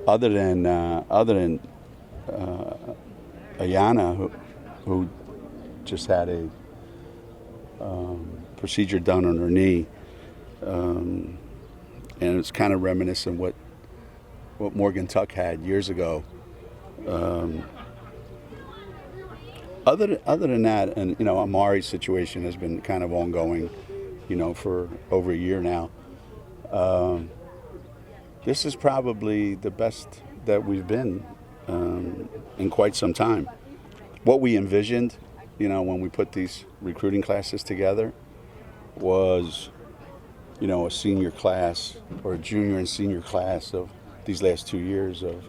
other than Ayana, who just had a procedure done on her knee, and it's kind of reminiscent what Morgan Tuck had years ago. Other than that, and Amari's situation has been kind of ongoing, for over a year now. This is probably the best that we've been in quite some time. What we envisioned, when we put these recruiting classes together, was, a senior class or a junior and senior class of these last 2 years of,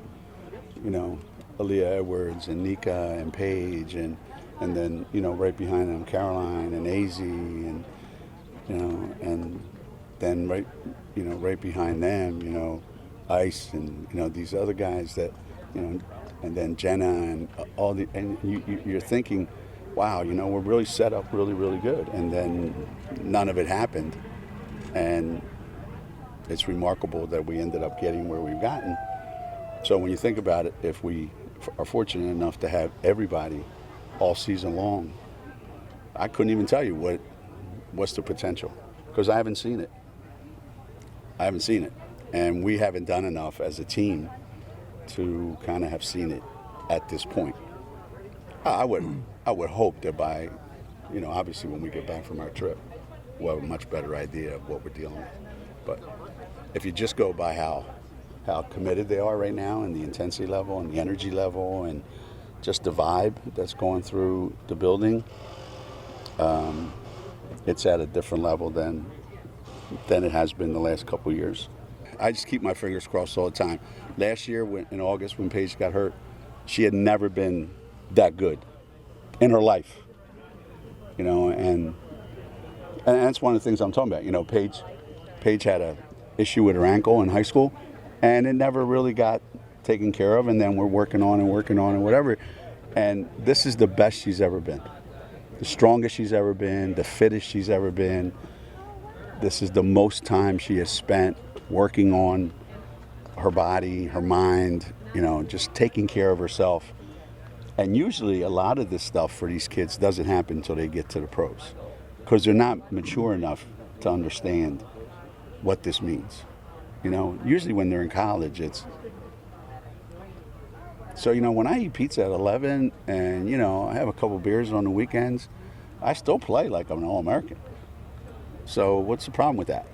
Aaliyah Edwards and Nika and Paige and then, right behind them, Caroline and AZ and, and then right behind them, Ice and, these other guys that, and then Jenna and all the, and you're thinking, wow, we're really set up really, really good. And then none of it happened. And it's remarkable that we ended up getting where we've gotten. So when you think about it, if we are fortunate enough to have everybody all season long, I couldn't even tell you what's the potential, because I haven't seen it. And we haven't done enough as a team to kind of have seen it at this point. I would hope that by, obviously when we get back from our trip, we'll have a much better idea of what we're dealing with. But if you just go by how committed they are right now, and the intensity level and the energy level and just the vibe that's going through the building, it's at a different level than it has been the last couple of years. I just keep my fingers crossed all the time. Last year, in August, when Paige got hurt, she had never been that good in her life, and that's one of the things I'm talking about. Paige had a issue with her ankle in high school, and it never really got taken care of, and then we're working on and whatever, and this is the best she's ever been, the strongest she's ever been, the fittest she's ever been. This is the most time she has spent working on her body, her mind, just taking care of herself. And usually a lot of this stuff for these kids doesn't happen until they get to the pros, because they're not mature enough to understand what this means. Usually when they're in college, it's... So, when I eat pizza at 11 and, I have a couple beers on the weekends, I still play like I'm an All-American. So what's the problem with that?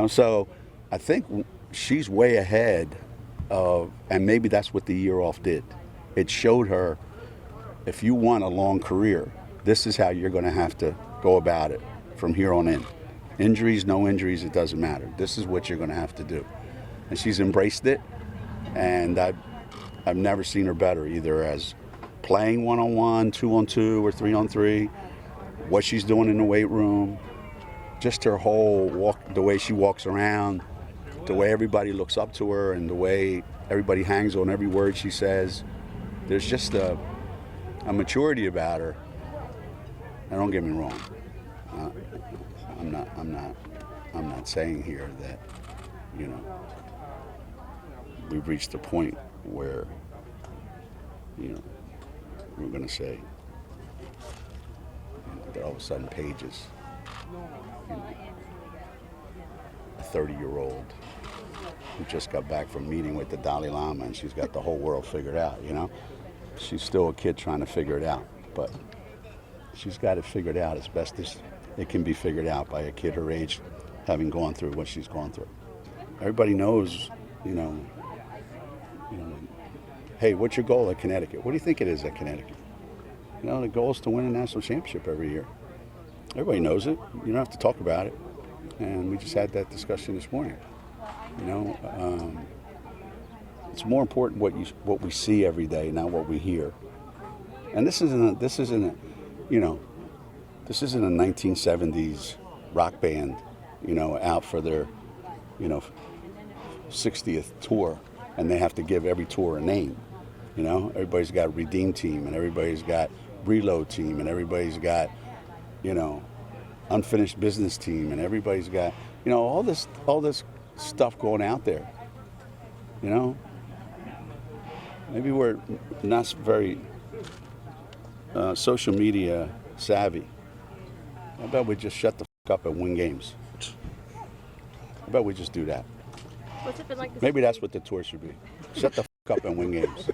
So I think she's way ahead of, and maybe that's what the year off did. It showed her, if you want a long career, this is how you're going to have to go about it from here on in. Injuries, no injuries, it doesn't matter. This is what you're going to have to do. And she's embraced it, and I've never seen her better, either as playing one-on-one, two-on-two, or three-on-three, what she's doing in the weight room, just her whole walk, the way she walks around, the way everybody looks up to her, and the way everybody hangs on every word she says. There's just a maturity about her. Now, don't get me wrong. I'm not saying here that, we've reached a point where, we're going to say that all of a sudden Paige is a 30-year-old who just got back from meeting with the Dalai Lama, and she's got the whole world figured out, She's still a kid trying to figure it out, but she's got it figured out as best as it can be figured out by a kid her age, having gone through what she's gone through. Everybody knows, hey, what's your goal at Connecticut? What do you think it is at Connecticut? The goal is to win a national championship every year. Everybody knows it. You don't have to talk about it. And we just had that discussion this morning. It's more important what we see every day, not what we hear. And this isn't a 1970s rock band, out for their, 60th tour, and they have to give every tour a name. Everybody's got Redeem Team, and everybody's got Reload Team, and everybody's got, Unfinished Business Team, and everybody's got, all this stuff going out there. Maybe we're not very social media savvy. How about we just shut the up and win games? How about we just do that? What's it been like? Maybe that's what the tour should be. Shut the up and win games.